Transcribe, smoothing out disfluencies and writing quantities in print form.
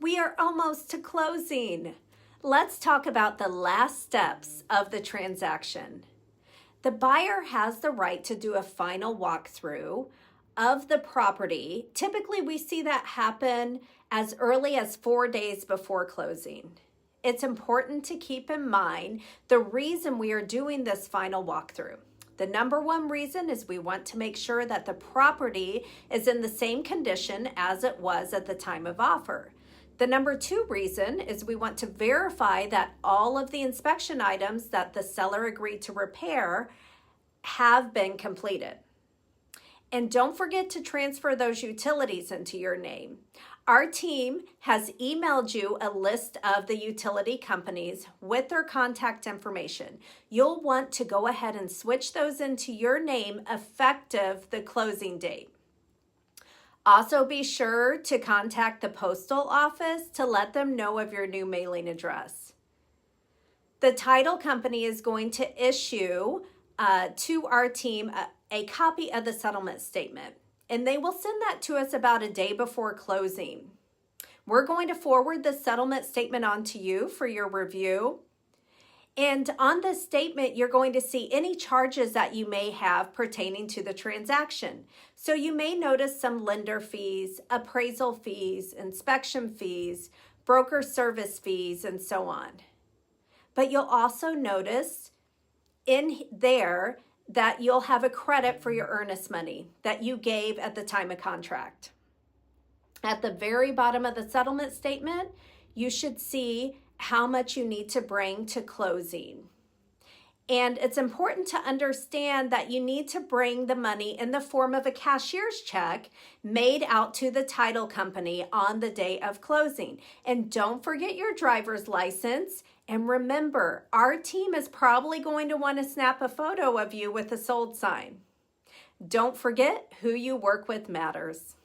We are almost to closing. Let's talk about the last steps of the transaction. The buyer has the right to do a final walkthrough of the property. Typically, we see that happen as early as 4 days before closing. It's important to keep in mind the reason we are doing this final walkthrough. The number one reason is we want to make sure that the property is in the same condition as it was at the time of offer. The number two reason is we want to verify that all of the inspection items that the seller agreed to repair have been completed. And don't forget to transfer those utilities into your name. Our team has emailed you a list of the utility companies with their contact information. You'll want to go ahead and switch those into your name effective the closing date. Also, be sure to contact the postal office to let them know of your new mailing address. The title company is going to issue to our team a copy of the settlement statement, and they will send that to us about a day before closing. We're going to forward the settlement statement on to you for your review. And on this statement, you're going to see any charges that you may have pertaining to the transaction. So you may notice some lender fees, appraisal fees, inspection fees, broker service fees, and so on. But you'll also notice in there that you'll have a credit for your earnest money that you gave at the time of contract. At the very bottom of the settlement statement, you should see how much you need to bring to closing. And it's important to understand that you need to bring the money in the form of a cashier's check made out to the title company on the day of closing. And don't forget your driver's license. And remember, our team is probably going to want to snap a photo of you with a sold sign. Don't forget, who you work with matters.